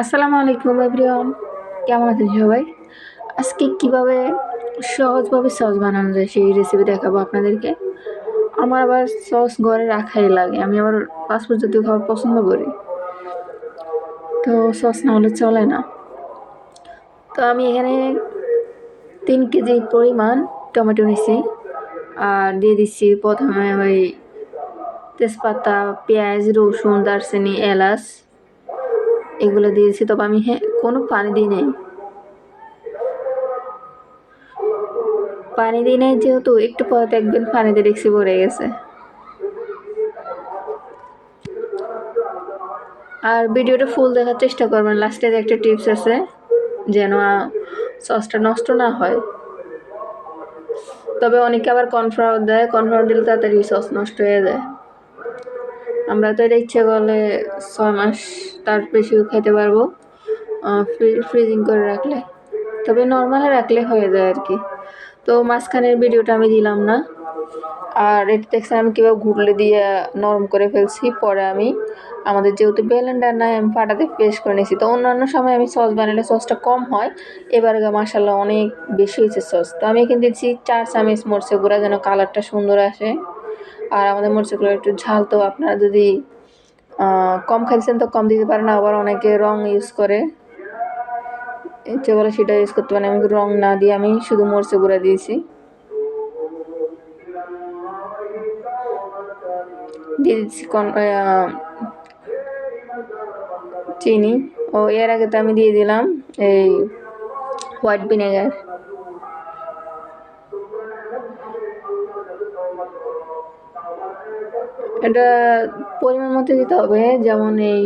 আসসালামু আলাইকুম এভরিওয়ান, কেমন আছেন সবাই? আজকে কিভাবে সহজভাবে সস বানানো যায় সেই রেসিপি দেখাবো আপনাদেরকে। আমার আবার সস ঘরে রাখাই লাগে, আমি আবার ফাস্টফুড জাতীয় খাবার পছন্দ করি, তো সস না হলে চলে না। তো আমি এখানে 3 কেজি পরিমাণ টমেটো নিছি, আর দিয়ে দিচ্ছি প্রথমে ওই তেজপাতা, পেঁয়াজ, রসুন, দারচিনি, এলাচ এগুলো দিয়েছি। তবে আমি কোনো পানি দিই নাই, পানি দিই নাই যেহেতু একটু পরে দেখবেন পানিতে ডেক্সি পড়ে গেছে। আর ভিডিওটা ফুল দেখার চেষ্টা করবেন, লাস্টে একটা টিপস আছে যেন সসটা নষ্ট না হয়। তবে অনেকে আবার কর্নফ্লাওয়ার দেয়, কর্নফ্লাওয়ার দিলে তাড়াতাড়ি সস নষ্ট হয়ে যায়। আমরা তো এটা ইচ্ছে করলে 6 মাস তার বেশিও খেতে পারবো ফ্রিজিং করে রাখলে, তবে নর্মালে রাখলে হয়ে যায় আর কি। তো মাঝখানের ভিডিওটা আমি দিলাম না। আর এটা দেখছেন আমি কীভাবে ঘুরলে দিয়ে নরম করে ফেলছি। পরে আমি আমাদের যেহেতু ব্লেন্ডার নাই, আমি পাটাতে পেস্ট করে নিয়েছি। তো অন্যান্য সময় আমি সস বানালে সসটা কম হয়, এবারে মাশাআল্লাহ অনেক বেশি হয়েছে সস। তো আমি এখানে দিচ্ছি 4 চামচ মরিচের গুঁড়া, যেন কালারটা সুন্দর আসে। আর আমাদের মরিচের গুঁড়া একটু ঝাল, তো আপনারা যদি কম খাইছেন তো কম দিতে পারেন, আবার অনেকে রং ইউজ করে, ইচ্ছে বলে সেটা ইউজ করতে পারেন। আমি রং না দিয়ে আমি শুধু মরিচের গুঁড়া দিয়েছি। দিয়ে দিচ্ছি চিনি। ও এর আগে তো আমি দিয়ে দিলাম এই হোয়াইট ভিনেগার। এটা পরিমাণ মতো দিতে হবে, যেমন এই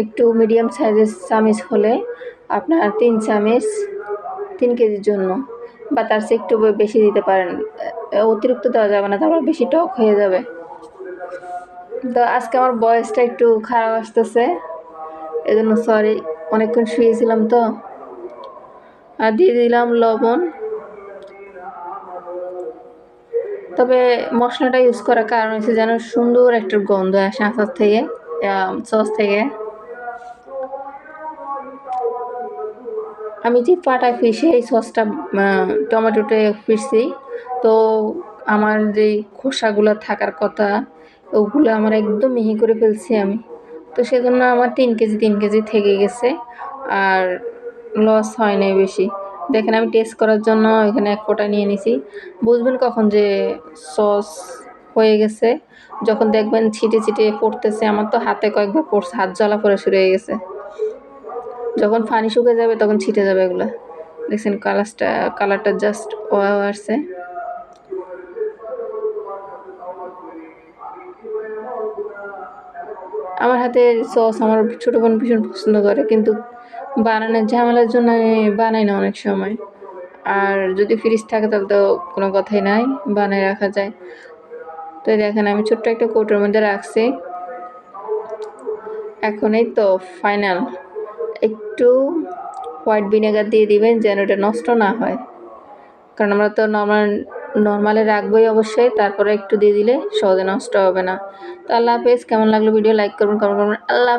একটু মিডিয়াম সাইজের চামচ হলে আপনার 3 চামচ 3 কেজির জন্য, বা তার চেয়ে একটু বেশি দিতে পারেন। অতিরিক্ত দেওয়া যাবে না, তারপর বেশি টক হয়ে যাবে। তো আজকে আমার ভয়েসটা একটু খারাপ আসতেছে, এজন্য সরি, অনেকক্ষণ শুয়েছিলাম তো। আর দিয়ে দিলাম লবণ। তবে মশলাটা ইউজ করার কারণ হচ্ছে যেন সুন্দর একটা গন্ধ আসে আচার থেকে, সস থেকে। আমি যে পাটায় ফিরছি এই সসটা টমেটোতে ফিরছি, তো আমার যেই খোসাগুলো থাকার কথা ওগুলো আমার একদম মিহি করে ফেলছি আমি। তো সেজন্য আমার 3 কেজি থেকে গেছে, আর লস হয় নাই বেশি। দেখেন আমি টেস্ট করার জন্য এখানে 1 ফোঁটা নিয়ে নিছি। বুঝবেন কখন যে সস হয়ে গেছে, যখন দেখবেন ছিটে ছিটে পড়তেছে। আমার তো হাতে কয়েকবার পড়ছে, হাত জ্বালা পড়া শুরু হয়ে গেছে। যখন পানি শুকিয়ে যাবে তখন ছিটে যাবে এগুলো। দেখছেন কালারটা জাস্ট ওয়াও আসছে। আমার হাতের সস আমার ছোটো বোন ভীষণ পছন্দ করে, কিন্তু বানানোর ঝামেলার জন্য আমি বানাই না অনেক সময়। আর যদি ফ্রিজ থাকে তাহলে তো কোনো কথাই নাই, বানায় রাখা যায়। তো দেখেন আমি ছোট্ট একটা কৌটোর মধ্যে রাখছি। এখন এই তো ফাইনাল একটু হোয়াইট ভিনেগার দিয়ে দিবেন, যেন এটা নষ্ট না হয়, কারণ আমরা তো নর্মালে রাখবোই অবশ্যই। তারপরে একটু দিয়ে দিলে সহজে নষ্ট হবে না। তো আল্লাহ হাফেজ। কেমন লাগলো ভিডিও, লাইক করবেন, কমেন্ট করবেন। আল্লাহ।